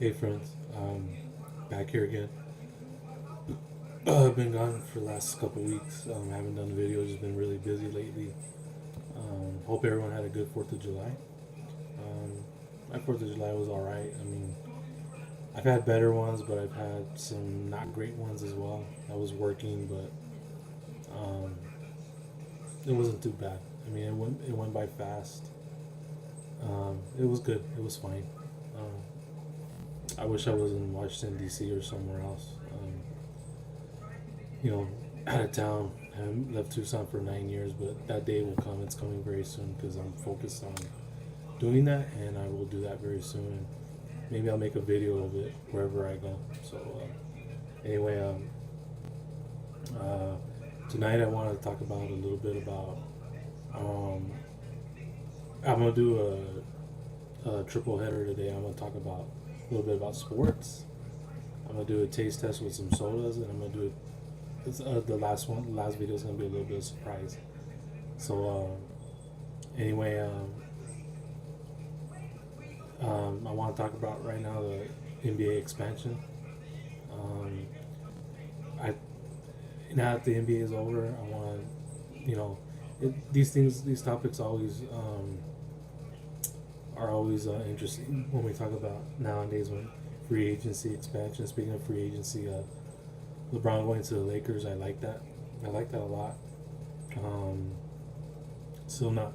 Hey friends, back here again. I've been gone for the last couple weeks. Haven't done videos. Just been really busy lately. Hope everyone had a good 4th of July. My 4th of July was alright. I mean, I've had better ones, but I've had some not great ones as well. I was working, but um, it wasn't too bad. I mean, it went by fast. It was good. It was fine. I wish I was in Washington D.C. or somewhere else. You know, out of town. I haven't left Tucson for 9 years, but that day will come. It's coming very soon because I'm focused on doing that, and I will do that very soon. And maybe I'll make a video of it wherever I go. So, anyway, uh, tonight I want to talk about a little bit about. Um, I'm gonna do a triple header today. I'm gonna talk about a little bit about sports. I'm gonna do a taste test with some sodas, and I'm gonna do the last one. The last video is gonna be a little bit of surprise. So anyway, I want to talk about right now the NBA expansion. Um, I Now that the NBA is over, I want to, these topics always are always interesting when we talk about nowadays when free agency expansion. Speaking of free agency, LeBron going to the Lakers, I like that. I like that a lot. Um, Still not.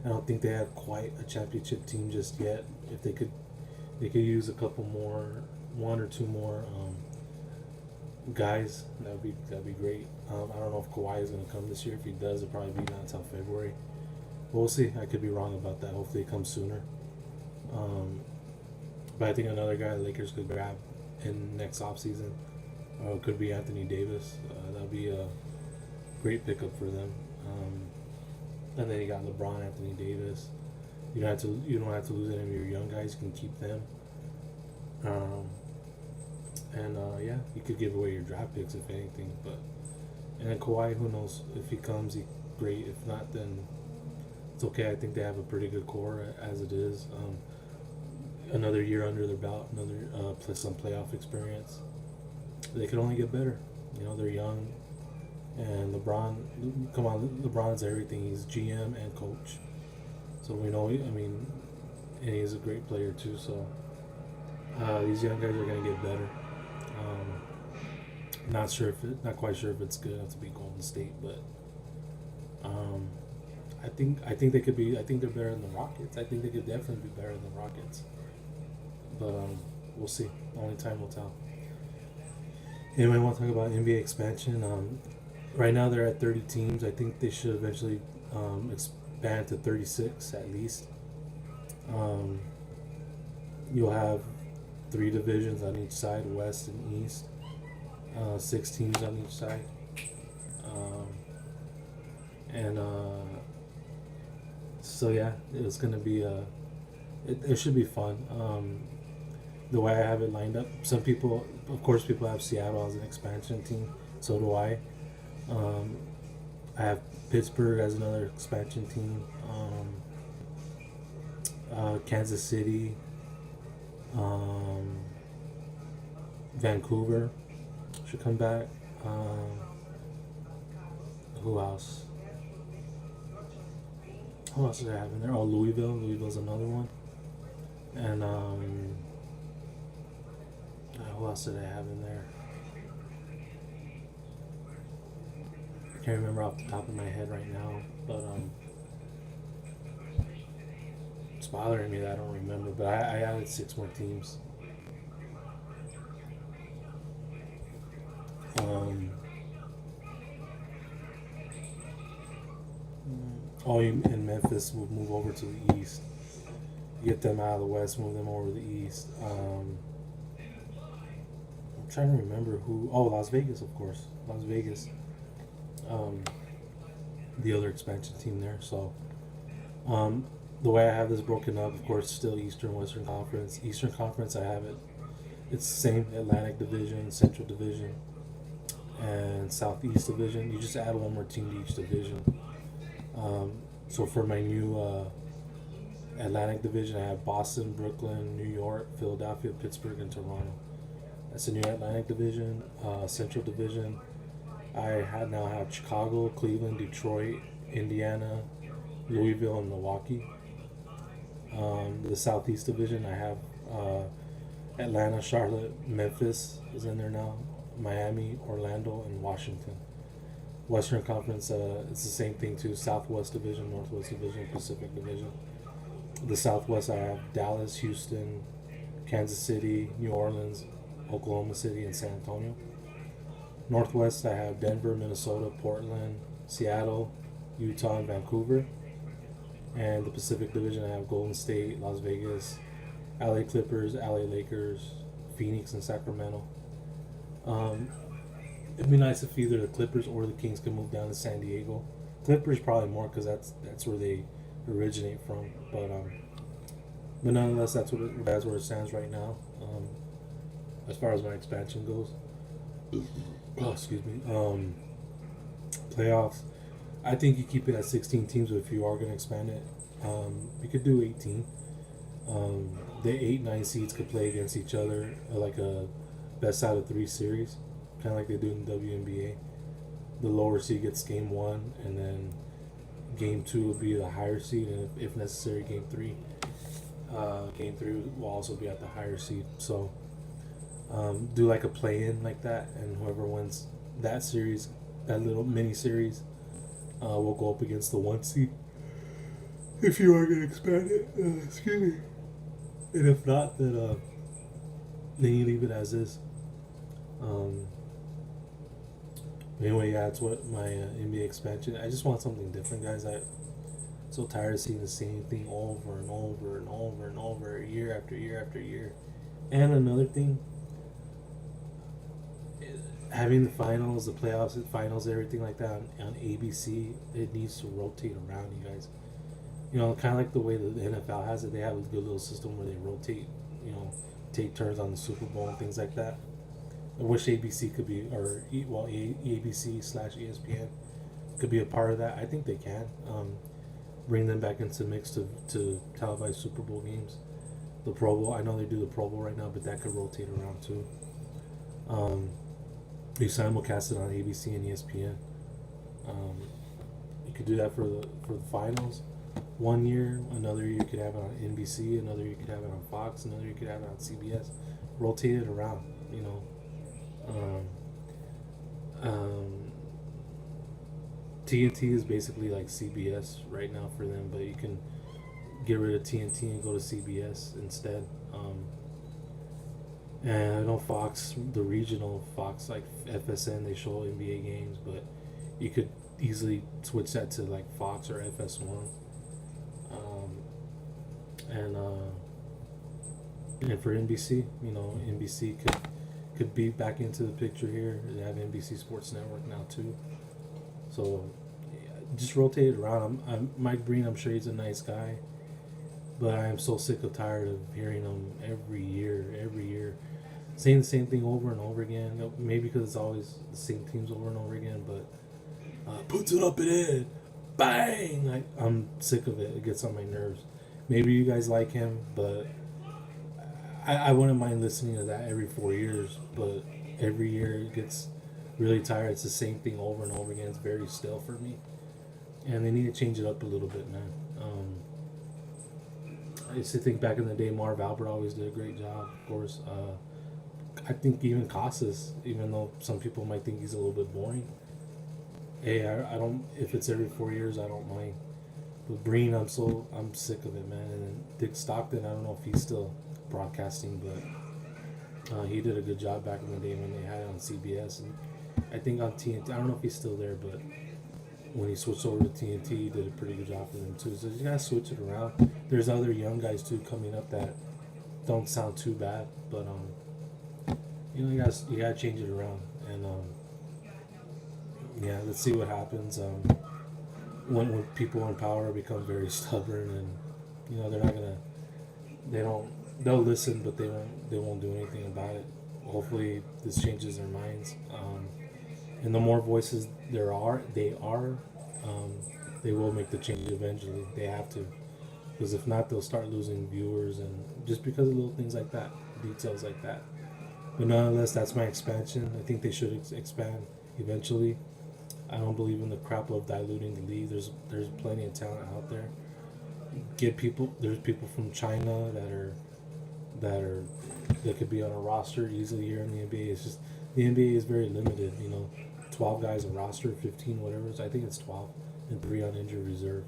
I don't think they have quite a championship team just yet. If they could use a couple more, one or two more guys. That'd be great. I don't know if Kawhi is going to come this year. If he does, it'll probably be not until February. But we'll see. I could be wrong about that. Hopefully, it comes sooner. Um, but I think another guy the Lakers could grab in next offseason could be Anthony Davis. That'll be a great pickup for them. And then you got LeBron, Anthony Davis. You don't have to lose any of your young guys. You can keep them. Um, and yeah, you could give away your draft picks if anything. But and then Kawhi, who knows if he comes, great. If not, then it's okay. I think they have a pretty good core as it is. Another year under their belt, another plus some playoff experience. They could only get better. They're young, and LeBron. Come on, LeBron's everything. He's GM and coach, so we know. I mean, and he's a great player too. So these young guys are gonna get better. Not quite sure if it's good enough to be Golden State, but um, I think they could be. I think they're better than the Rockets. I think they could definitely be better than the Rockets, but we'll see. Only time will tell. Anyway, I want to talk about NBA expansion. Right now they're at 30 teams. I think they should eventually expand to 36 at least. Um, you'll have three divisions on each side, West and East. 6 teams on each side. Um, and so yeah, it's gonna be it should be fun. The way I have it lined up, some people, of course, people have Seattle as an expansion team. So do I. Um, I have Pittsburgh as another expansion team. Kansas City, um, Vancouver should come back. Who else? Who else did I have in there? Oh, Louisville. Louisville's another one. And who else did I have in there? I can't remember off the top of my head right now, but it's bothering me that I don't remember. But I added 6 more teams. Um, all in Memphis will move over to the East. Get them out of the West, move them over to the East. I'm trying to remember who. Oh, Las Vegas, of course. Las Vegas. Um, the other expansion team there. So, the way I have this broken up, of course, still Eastern, Western Conference. Eastern Conference, I have it. It's the same Atlantic Division, Central Division, and Southeast Division. You just add one more team to each division. So for my new Atlantic Division, I have Boston, Brooklyn, New York, Philadelphia, Pittsburgh, and Toronto. That's the new Atlantic Division. Central Division, now have Chicago, Cleveland, Detroit, Indiana, Louisville, and Milwaukee. The Southeast Division, I have Atlanta, Charlotte, Memphis is in there now, Miami, Orlando, and Washington. Western Conference, it's the same thing too. Southwest Division, Northwest Division, Pacific Division. The Southwest, I have Dallas, Houston, Kansas City, New Orleans, Oklahoma City, and San Antonio. Northwest, I have Denver, Minnesota, Portland, Seattle, Utah, and Vancouver. And the Pacific Division, I have Golden State, Las Vegas, LA Clippers, LA Lakers, Phoenix, and Sacramento. It'd be nice if either the Clippers or the Kings could move down to San Diego. Clippers probably more because that's where they originate from. But nonetheless, that's where it stands right now. As far as my expansion goes. Oh, excuse me. Playoffs. I think you keep it at 16 teams, but if you are going to expand it, you could do 18. The 8-9 seeds could play against each other like a best out of 3 series, kind of like they do in the WNBA. The lower seed gets game 1, and then game 2 will be the higher seed, and if necessary, game 3. Game 3 will also be at the higher seed. So do like a play-in like that, and whoever wins that series, that little mini series, will go up against the 1 seed. If you are going to expand it, excuse me. And if not, then you leave it as is. Anyway, yeah, that's what my NBA expansion. I just want something different, guys. I'm so tired of seeing the same thing over and over and over and over, year after year after year. And another thing, having the finals, the playoffs, the finals, everything like that on ABC, it needs to rotate around, you guys. You know, kind of like the way the NFL has it. They have a good little system where they rotate, take turns on the Super Bowl and things like that. I wish ABC could be, ABC/ESPN could be a part of that. I think they can. Bring them back into the mix to televise Super Bowl games. The Pro Bowl, I know they do the Pro Bowl right now, but that could rotate around too. You simulcast it on ABC and ESPN. You could do that for the finals. 1 year, another year you could have it on NBC, another year you could have it on Fox, another year you could have it on CBS. Rotate it around, TNT is basically like CBS right now for them, but you can get rid of TNT and go to CBS instead. And I know Fox, the regional Fox, like FSN, they show NBA games, but you could easily switch that to like Fox or FS1. And for NBC, NBC could be back into the picture here. They have NBC Sports Network now too. So just rotate it around. Mike Breen, I'm sure he's a nice guy, but I am so sick of tired of hearing him every year, saying the same thing over and over again. Maybe because it's always the same teams over and over again, but puts it up and in, bang! I'm sick of it. It gets on my nerves. Maybe you guys like him, but I wouldn't mind listening to that every 4 years, but every year it gets really tired. It's the same thing over and over again. It's very stale for me, and they need to change it up a little bit, man. I used to think back in the day, Marv Albert always did a great job, of course. I think even Casas, even though some people might think he's a little bit boring, hey, I don't. If it's every 4 years, I don't mind. But Breen, I'm sick of it, man. And then Dick Stockton, I don't know if he's still broadcasting, but he did a good job back in the day when they had it on CBS, and I think on TNT. I don't know if he's still there, but when he switched over to TNT, he did a pretty good job for them too. So you gotta switch it around. There's other young guys too coming up that don't sound too bad, but you gotta change it around, and yeah, let's see what happens. When people in power become very stubborn, and they're not gonna, they'll listen, but they won't do anything about it. Hopefully this changes their minds, and the more voices they will make the change eventually. They have to. because if not, they'll start losing viewers, and just because of little things like that, details like that. But nonetheless, that's my expansion. I think they should expand eventually. I don't believe in the crap of diluting the league. There's plenty of talent out there. Get people. There's people from China that could be on a roster easily here in the NBA. It's just the NBA is very limited. 12 guys a roster, 15 whatever. So I think it's 12 and 3 on injured reserve.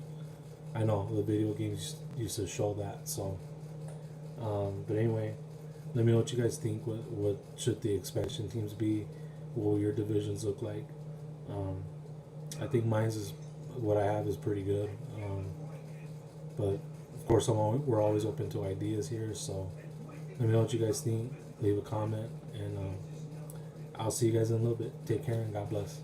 I know the video games used to show that. So, but anyway, let me know what you guys think. What should the expansion teams be? What will your divisions look like? I think mine's is what I have is pretty good. But of course, we're always open to ideas here. So let me know what you guys think. Leave a comment, and I'll see you guys in a little bit. Take care and God bless.